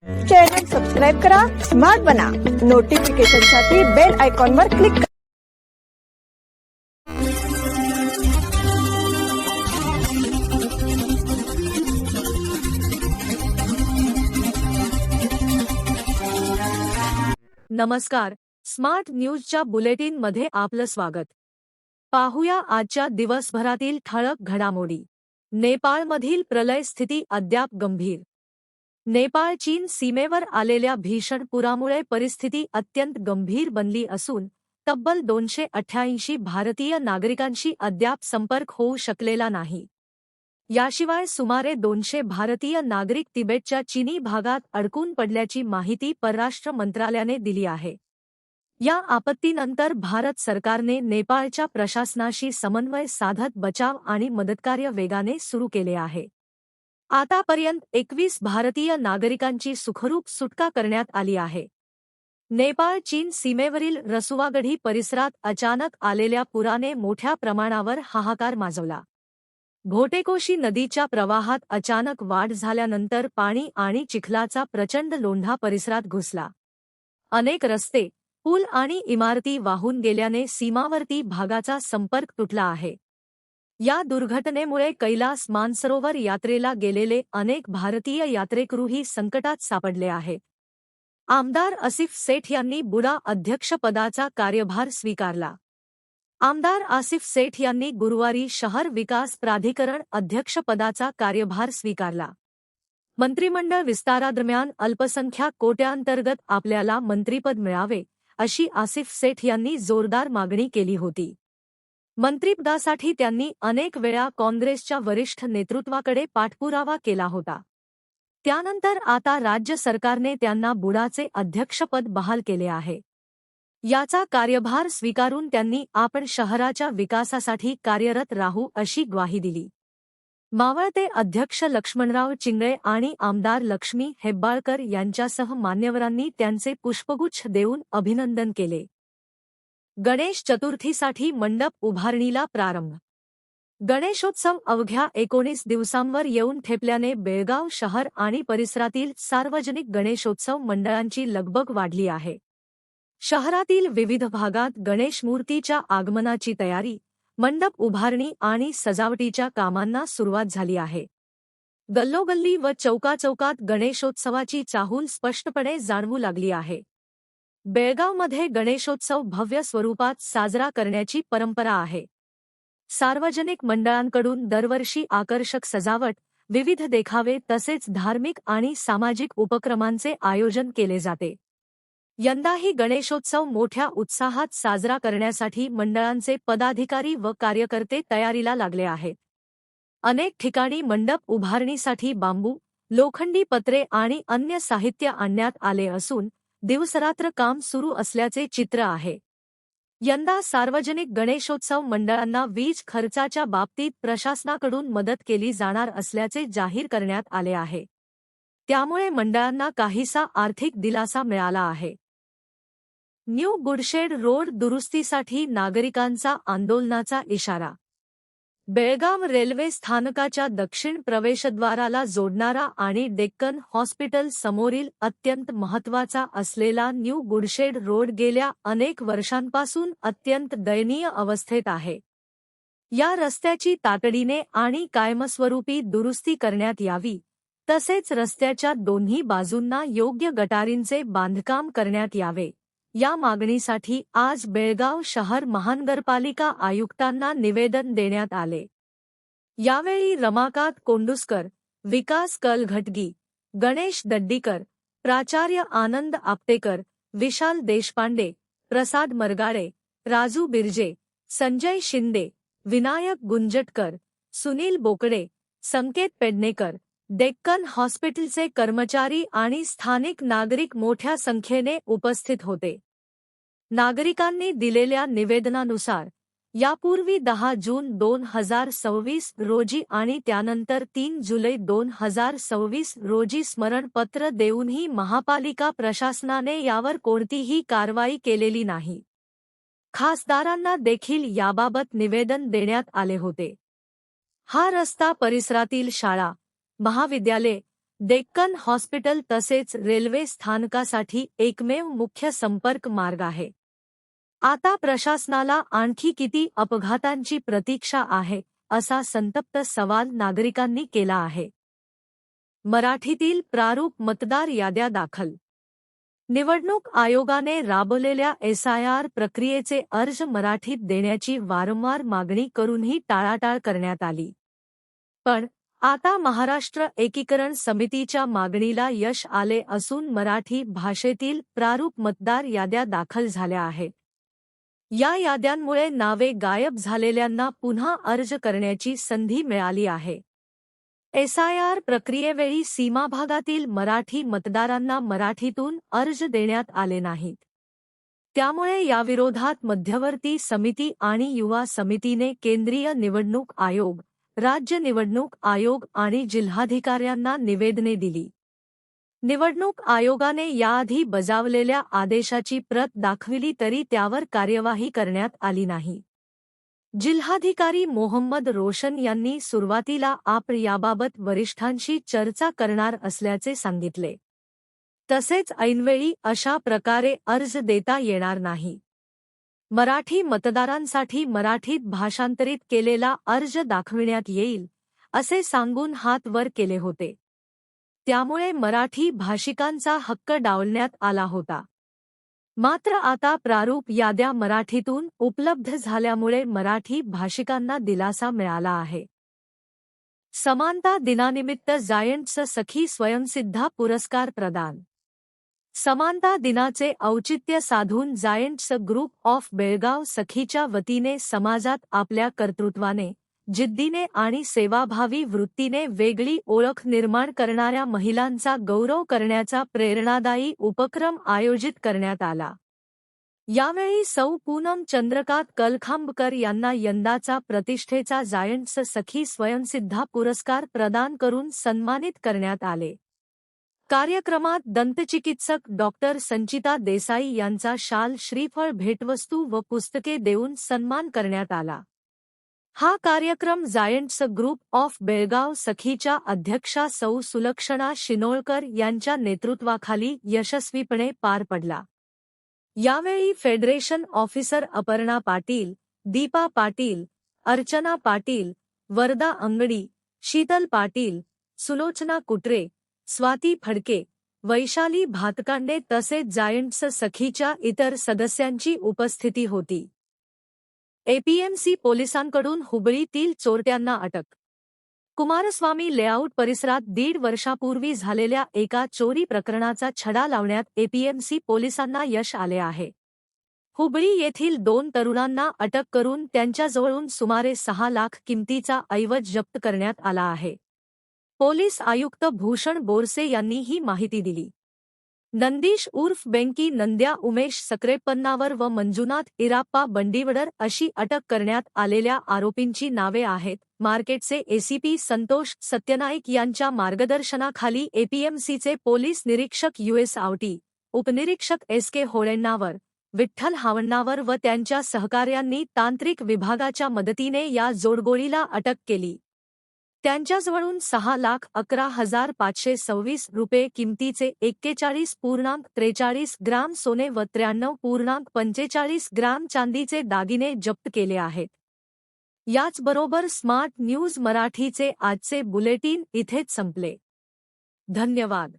Channel subscribe करा, smart बना, नोटिफिकेशनसाठी bell आयकॉनवर क्लिक करा. नमस्कार, स्मार्ट न्यूजच्या बुलेटिन मध्ये आपलं स्वागत. पाहूया आजच्या दिवसभरातील ठळक घडामोडी. नेपाळमधील प्रलय स्थिती अद्याप गंभीर. नेपाळ चीन सीमेवर आलेल्या भीषण पुरामुळे परिस्थिती अत्यंत गंभीर बनली असून तब्बल 288 भारतीय नागरिकांशी अद्याप संपर्क होऊ शकलेला नाही. याशिवाय सुमारे 200 भारतीय नागरिक तिबेटच्या चीनी भागात अडकून पडल्याची माहिती परराष्ट्र मंत्रालयाने दिली आहे. या आपत्तीनंतर भारत सरकारने नेपाळच्या प्रशासनाशी समन्वय साधत बचाव आणि मदतकार्य वेगाने सुरू केले आहे. आतापर्यंत 21 भारतीय नागरिकांची सुखरूप सुटका करण्यात आली आहे. नेपाळ चीन सीमेवरील रसुवागढी परिसरात अचानक आलेल्या पुराने मोठ्या प्रमाणावर हाहाकार माजवला. घोटेकोशी नदीच्या प्रवाहात अचानक वाढ झाल्यानंतर पाणी आणि चिखलाचा प्रचंड लोंढा परिसरात घुसला. अनेक रस्ते, पूल आणि इमारती वाहून गेल्याने सीमावर्ती भागाचा संपर्क तुटला आहे. या दुर्घटनेमुळे कैलास मानसरोवर यात्रेला गेलेले अनेक भारतीय यात्रेकरूही संकटात सापडले आहेत. आमदार आसिफ सेठ यांनी बुडा अध्यक्षपदाचा कार्यभार स्वीकारला. आमदार आसिफ सेठ यांनी गुरुवारी शहर विकास प्राधिकरण अध्यक्षपदाचा कार्यभार स्वीकारला. मंत्रिमंडळ विस्तारादरम्यान अल्पसंख्याक कोट्याअंतर्गत आपल्याला मंत्रिपद मिळावे अशी आसिफ सेठ यांनी जोरदार मागणी केली होती. मंत्रिपदासाठी त्यांनी अनेक वेळा काँग्रेसच्या वरिष्ठ नेतृत्वाकडे पाठपुरावा केला होता. त्यानंतर आता राज्य सरकारने त्यांना बुडाचे अध्यक्षपद बहाल केले आहे. याचा कार्यभार स्वीकारून त्यांनी आपण शहराच्या विकासासाठी कार्यरत राहू अशी ग्वाही दिली. मावळते अध्यक्ष लक्ष्मणराव चिंगळे आणि आमदार लक्ष्मी हेब्बाळकर यांच्यासह मान्यवरांनी त्यांचे पुष्पगुच्छ देऊन अभिनंदन केले. गणेश चतुर्थीसाठी मंडप उभारणीला प्रारंभ. गणेशोत्सव अवघ्या 19 दिवसांवर येऊन ठेपल्याने बेळगाव शहर आणि परिसरातील सार्वजनिक गणेशोत्सव मंडळांची लगबग वाढली आहे. शहरातील विविध भागात गणेश मूर्तीच्या आगमनाची तयारी, मंडप उभारणी आणि सजावटीच्या कामांना सुरुवात झाली आहे. गल्लोगल्ली व चौकाचौकात गणेशोत्सवाची चाहूल स्पष्टपणे जाणवू लागली आहे. बेळगावमध्ये गणेशोत्सव भव्य स्वरूपात साजरा करण्याची परंपरा आहे. सार्वजनिक मंडळांकडून दरवर्षी आकर्षक सजावट, विविध देखावे तसेच धार्मिक आणि सामाजिक उपक्रमांचे आयोजन केले जाते. यंदाही गणेशोत्सव मोठ्या उत्साहात साजरा करण्यासाठी मंडळांचे पदाधिकारी व कार्यकर्ते तयारीला लागले आहेत. अनेक ठिकाणी मंडप उभारणीसाठी बांबू, लोखंडी पत्रे आणि अन्य साहित्य आणण्यात आले असून दिवसरात्र काम सुरू असल्याचे चित्र आहे. यंदा सार्वजनिक गणेशोत्सव मंडळांना वीज खर्चाच्या बाबतीत प्रशासनाकडून मदत केली जाणार असल्याचे जाहीर करण्यात आले आहे. त्यामुळे मंडळांना काहीसा आर्थिक दिलासा मिळाला आहे. न्यू गुडशेड रोड दुरुस्तीसाठी नागरिकांचा आंदोलनाचा इशारा. बेळगाव रेल्वे स्थानकाच्या दक्षिण प्रवेशद्वाराला जोडणारा आणि डेक्कन हॉस्पिटल समोरील अत्यंत महत्त्वाचा असलेला न्यू गुडशेड रोड गेल्या अनेक वर्षांपासून अत्यंत दयनीय अवस्थेत आहे. या रस्त्याची तातडीने आणि कायमस्वरूपी दुरुस्ती करण्यात यावी, तसेच रस्त्याच्या दोन्ही बाजूंना योग्य गटारींचे बांधकाम करण्यात यावे, या मागणीसाठी आज बेळगाव शहर महानगरपालिका आयुक्तांना निवेदन देण्यात आले. यावेळी रमाकांत कोंडुस्कर, विकास कलघटगी, गणेश दड्डीकर, प्राचार्य आनंद आपटेकर, विशाल देशपांडे, प्रसाद मरगाडे, राजू बिर्जे, संजय शिंदे, विनायक गुंजटकर, सुनील बोकडे, संकेत पेडणेकर, डेक्कन हॉस्पिटलचे कर्मचारी आणि स्थानिक नागरिक मोठ्या संख्येने उपस्थित होते. नागरिकांनी दिलेल्या निवेदनानुसार यापूर्वी 10 जून 2026 रोजी आणि त्यानंतर 3 जुलै 2026 रोजी स्मरणपत्र देऊनही महापालिका प्रशासनाने यावर कोणतीही कारवाई केलेली नाही. खासदारांना देखील याबाबत निवेदन देण्यात आले होते. हा रस्ता परिसरातील शाळा, महाविद्यालय, डेक्कन हॉस्पिटल तसेच रेल्वे स्थानकासाठी एकमेव मुख्य संपर्क मार्ग आहे. आता प्रशासनाला आणखी किती अपघातांची प्रतीक्षा आहे असा संतप्त सवाल नागरिकांनी केला आहे. मराठीतील प्रारूप मतदार याद्या दाखल. निवडणूक आयोगाने राबवलेल्या SIR प्रक्रियेचे अर्ज मराठीत देण्याची वारंवार मागणी करूनही टाळाटाळ करण्यात आली. पण आता महाराष्ट्र एकीकरण समितीच्या मागणीला यश आले असून मराठी भाषेतील प्रारूप मतदार याद्या दाखल झाल्या आहेत. या याद्यांमुळे नावे गायब झालेल्यांना पुन्हा अर्ज करण्याची संधी मिळाली आहे. SIR प्रक्रियेवेळी सीमाभागातील मराठी मतदारांना मराठीतून अर्ज देण्यात आले नाहीत. त्यामुळे याविरोधात मध्यवर्ती समिती आणि युवा समितीने केंद्रीय निवडणूक आयोग, राज्य निवडणूक आयोग आणि जिल्हाधिकाऱ्यांना निवेदने दिली. निवडणूक आयोगाने याआधी बजावलेल्या आदेशाची प्रत दाखविली तरी त्यावर कार्यवाही करण्यात आली नाही. जिल्हाधिकारी मोहम्मद रोशन यांनी सुरुवातीला आपण याबाबत वरिष्ठांशी चर्चा करणार असल्याचे सांगितले. तसेच ऐनवेळी अशा प्रकारे अर्ज देता येणार नाही. मराठी मतदारांसाठी मराठीत भाषांतरित केलेला अर्ज दाखविण्यात येईल असे सांगून हात वर केले होते. त्यामुळे मराठी भाषिकांचा हक्क डावलण्यात आला होता. मात्र आता प्रारूप याद्या मराठीतून उपलब्ध झाल्यामुळे मराठी भाषिकांना दिलासा मिळाला आहे. समानता दिनानिमित्त जायंट्स सखी स्वयंसिद्धा पुरस्कार प्रदान. समानता दिनाचे औचित्य साधून जायंट्स ग्रुप ऑफ बेळगाव सखीच्या वतीने समाजात आपल्या कर्तृत्वाने, जिद्दीने आणि सेवाभावी वृत्तीने वेगळी ओळख निर्माण करणाऱ्या महिलांचा गौरव करण्याचा प्रेरणादायी उपक्रम आयोजित करण्यात आला. यावेळी सौ पूनम चंद्रकांत कलखांबकर यांना यंदाचा प्रतिष्ठेचा जायंट्स सखी स्वयंसिद्धा पुरस्कार प्रदान करून सन्मानित करण्यात आले. कार्यक्रमात दंतचिकित्सक डॉक्टर संचिता देसाई यांचा शाल, श्रीफळ, भेटवस्तू व पुस्तके देऊन सन्मान करण्यात आला. हा कार्यक्रम जायंट्स ग्रुप ऑफ बेळगाव सखीच्या अध्यक्षा सौ सुलक्षणा शिनोळकर यांच्या नेतृत्वाखाली यशस्वीपणे पार पडला. यावेळी फेडरेशन ऑफिसर अपर्णा पाटील, दीपा पाटील, अर्चना पाटील, वरदा अंगडी, शीतल पाटील, सुलोचना कुटरे, स्वाती फडके, वैशाली भातकांडे तसेच जायंट्स सखीच्या इतर सदस्यांची उपस्थिती होती. APMC पोलिसांकडून हुबळीतील चोरट्यांना अटक. कुमारस्वामी लेआउट परिसरात 1.5 वर्षापूर्वी झालेल्या एका चोरी प्रकरणाचा छडा लावण्यात APMC पोलिसांना यश आले आहे. हुबळी येथील 2 तरुणांना अटक करून त्यांच्याजवळून सुमारे 6 लाख किमतीचा ऐवज जप्त करण्यात आला आहे. पोलीस आयुक्त भूषण बोरसे यांनी ही माहिती दिली. नंदीश उर्फ बेंकी नंद्या उमेश सक्रेपन्नावर व मंजुनाथ इराप्पा बंडीवडर अशी अटक करण्यात आलेल्या आरोपींची नावे आहेत. मार्केटचे ACP संतोष सत्यनाईक यांच्या मार्गदर्शनाखाली APMCचे पोलीस निरीक्षक US आवटी, उपनिरीक्षक SK होळेंनावर, विठ्ठल हावण्णावर व त्यांच्या सहकार्यांनी तांत्रिक विभागाच्या मदतीने या जोडगोळीला अटक केली. त्यांच्याजवळून 6,11,526 रुपये किमतीचे 41.43 ग्राम सोने व 93.45 ग्राम चांदीचे दागिने जप्त केले आहेत. याचबरोबर स्मार्ट न्यूज मराठीचे आजचे बुलेटिन इथेच संपले. धन्यवाद.